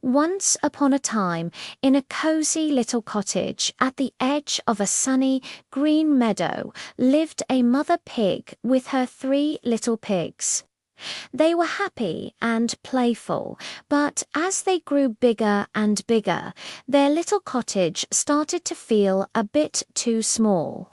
Once upon a time, in a cozy little cottage at the edge of a sunny, green meadow, lived a mother pig with her 3 little pigs. They were happy and playful, but as they grew bigger and bigger, their little cottage started to feel a bit too small.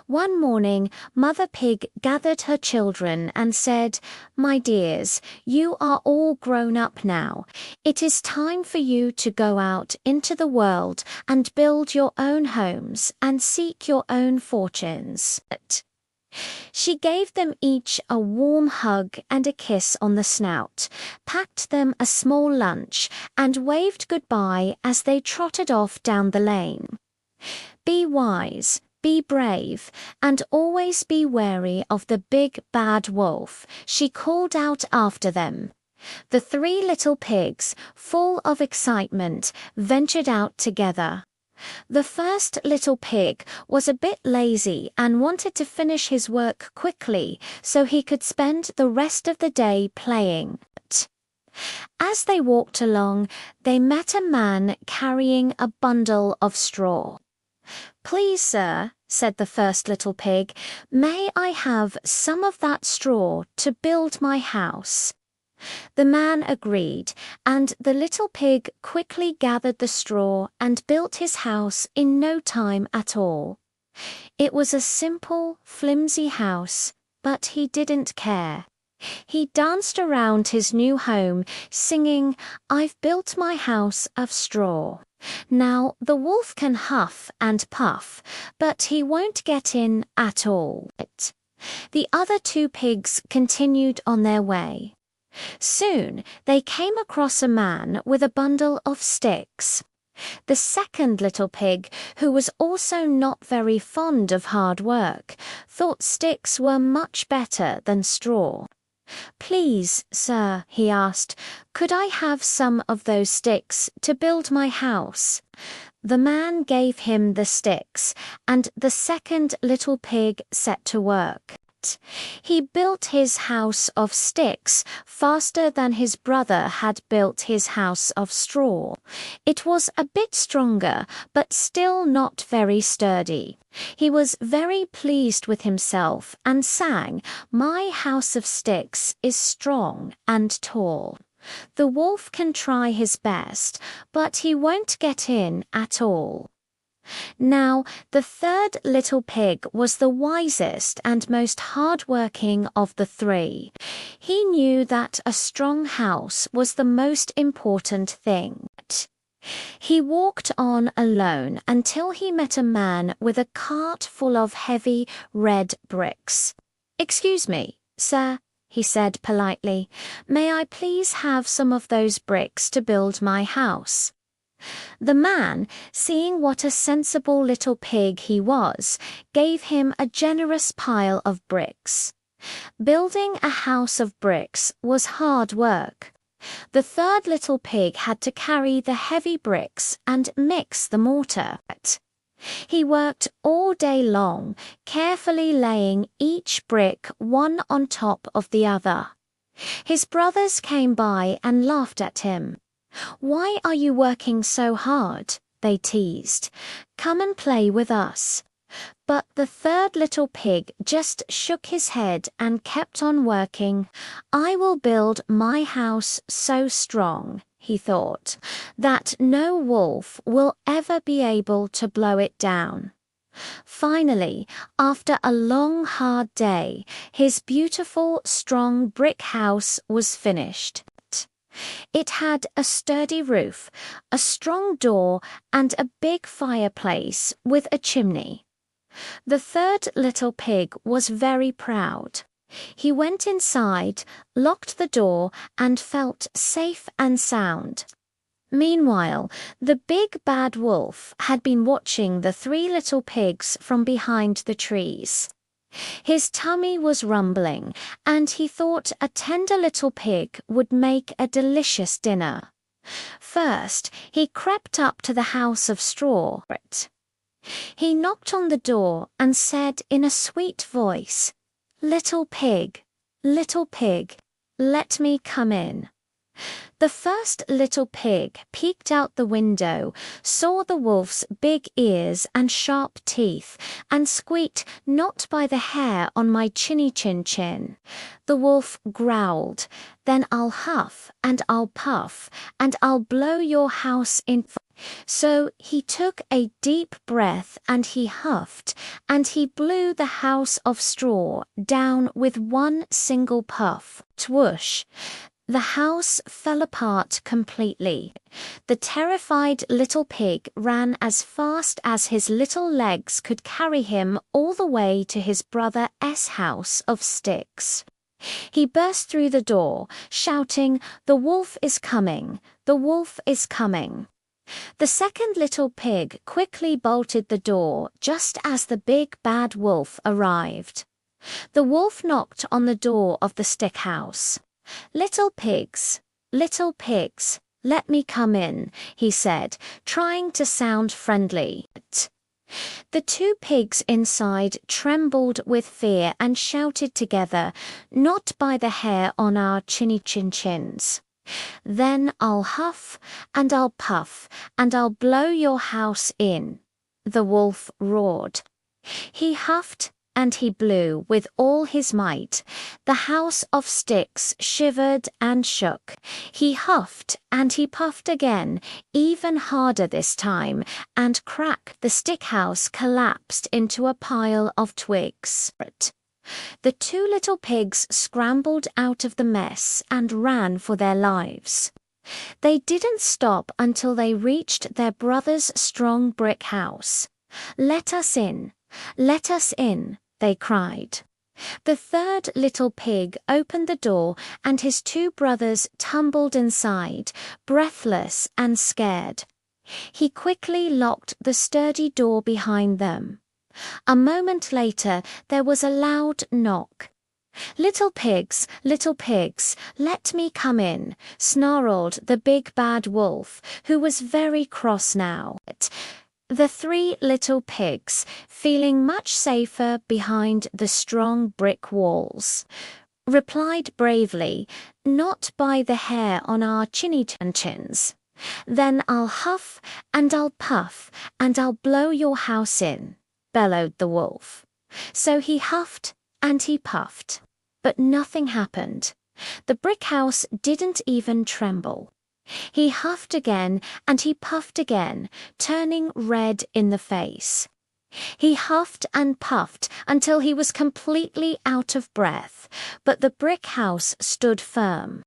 One morning, Mother Pig gathered her children and said, "My dears, you are all grown up now. It is time for you to go out into the world and build your own homes and seek your own fortunes." She gave them each a warm hug and a kiss on the snout, packed them a small lunch, and waved goodbye as they trotted off down the lane. "Be wise, be brave, and always be wary of the big bad wolf," she called out after them. The 3 little pigs, full of excitement, ventured out together. The first little pig was a bit lazy and wanted to finish his work quickly so he could spend the rest of the day playing. As they walked along, they met a man carrying a bundle of straw. "Please, sir," said the first little pig, "may I have some of that straw to build my house?" The man agreed, and the little pig quickly gathered the straw and built his house in no time at all. It was a simple, flimsy house, but he didn't care. He danced around his new home, singing, "I've built my house of straw. Now the wolf can huff and puff, but he won't get in at all." The other 2 pigs continued on their way. Soon they came across a man with a bundle of sticks. The second little pig, who was also not very fond of hard work, thought sticks were much better than straw. "Please, sir," he asked, "could I have some of those sticks to build my house?" The man gave him the sticks, and the second little pig set to work. He built his house of sticks faster than his brother had built his house of straw. It was a bit stronger, but still not very sturdy. He was very pleased with himself and sang, "My house of sticks is strong and tall. The wolf can try his best, but he won't get in at all." Now, the third little pig was the wisest and most hard-working of the 3. He knew that a strong house was the most important thing. He walked on alone until he met a man with a cart full of heavy red bricks. "Excuse me, sir," he said politely, "may I please have some of those bricks to build my house?" The man, seeing what a sensible little pig he was, gave him a generous pile of bricks. Building a house of bricks was hard work. The third little pig had to carry the heavy bricks and mix the mortar. He worked all day long, carefully laying each brick one on top of the other. His brothers came by and laughed at him. "Why are you working so hard?" they teased. "Come and play with us." But the third little pig just shook his head and kept on working. "I will build my house so strong," he thought, "that no wolf will ever be able to blow it down." Finally, after a long, hard day, his beautiful, strong brick house was finished. It had a sturdy roof, a strong door, and a big fireplace with a chimney. The third little pig was very proud. He went inside, locked the door, and felt safe and sound. Meanwhile, the big bad wolf had been watching the 3 little pigs from behind the trees. His tummy was rumbling, and he thought a tender little pig would make a delicious dinner. First, he crept up to the house of straw. He knocked on the door and said in a sweet voice, little pig, let me come in." The first little pig peeked out the window, saw the wolf's big ears and sharp teeth, and squeaked, "Not by the hair on my chinny chin chin." The wolf growled, "Then I'll huff and I'll puff, and I'll blow your house in." So he took a deep breath and he huffed, and he blew the house of straw down with one single puff. Twoosh! The house fell apart completely. The terrified little pig ran as fast as his little legs could carry him all the way to his brother's house of sticks. He burst through the door, shouting, "The wolf is coming! The wolf is coming!" The second little pig quickly bolted the door just as the big bad wolf arrived. The wolf knocked on the door of the stick house. Little pigs, let me come in," he said, trying to sound friendly. The two pigs inside trembled with fear and shouted together, "Not by the hair on our chinny chin chins." "Then I'll huff and I'll puff and I'll blow your house in," the wolf roared. He huffed and he blew with all his might. The house of sticks shivered and shook. He huffed and he puffed again, even harder this time, and crack, the stick house collapsed into a pile of twigs. The two little pigs scrambled out of the mess and ran for their lives. They didn't stop until they reached their brother's strong brick house. "Let us in! Let us in!" they cried. The third little pig opened the door and his two brothers tumbled inside, breathless and scared. He quickly locked the sturdy door behind them. A moment later there was a loud knock. Little pigs, let me come in," snarled the big bad wolf, who was very cross now. The three little pigs, feeling much safer behind the strong brick walls, replied bravely, "Not by the hair on our chinny chin chins." "Then I'll huff and I'll puff and I'll blow your house in," bellowed the wolf. So he huffed and he puffed, but nothing happened. The brick house didn't even tremble. He huffed again and he puffed again, turning red in the face. He huffed and puffed until he was completely out of breath, but the brick house stood firm.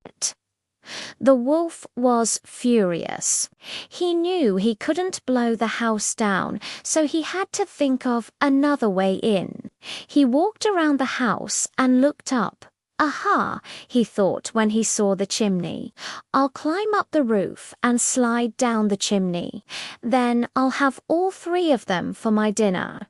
The wolf was furious. He knew he couldn't blow the house down, so he had to think of another way in. He walked around the house and looked up. "Aha," he thought when he saw the chimney. "I'll climb up the roof and slide down the chimney. Then I'll have all three of them for my dinner."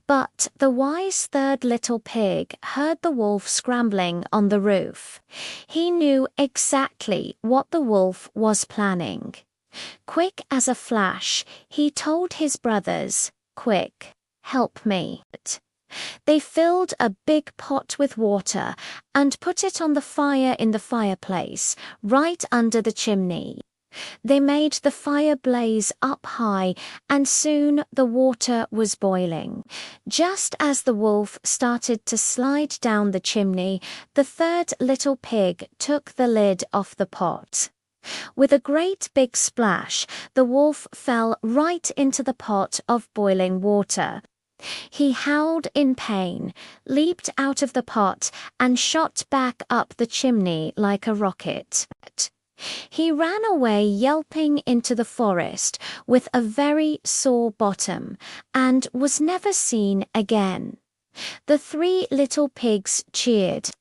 But the wise third little pig heard the wolf scrambling on the roof. He knew exactly what the wolf was planning. Quick as a flash, he told his brothers, "Quick, help me." They filled a big pot with water and put it on the fire in the fireplace, right under the chimney. They made the fire blaze up high, and soon the water was boiling. Just as the wolf started to slide down the chimney, the third little pig took the lid off the pot. With a great big splash, the wolf fell right into the pot of boiling water. He howled in pain, leaped out of the pot, and shot back up the chimney like a rocket. He ran away yelping into the forest with a very sore bottom and was never seen again. The three little pigs cheered.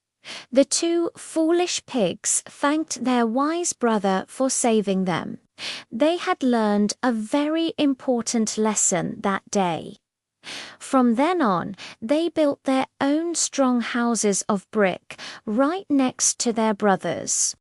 The two foolish pigs thanked their wise brother for saving them. They had learned a very important lesson that day. From then on, they built their own strong houses of brick right next to their brothers'.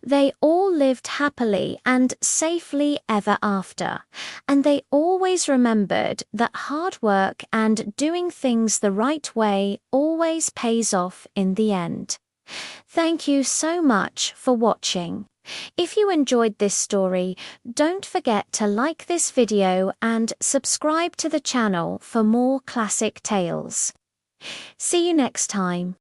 They all lived happily and safely ever after, and they always remembered that hard work and doing things the right way always pays off in the end. Thank you so much for watching. If you enjoyed this story, don't forget to like this video and subscribe to the channel for more classic tales. See you next time.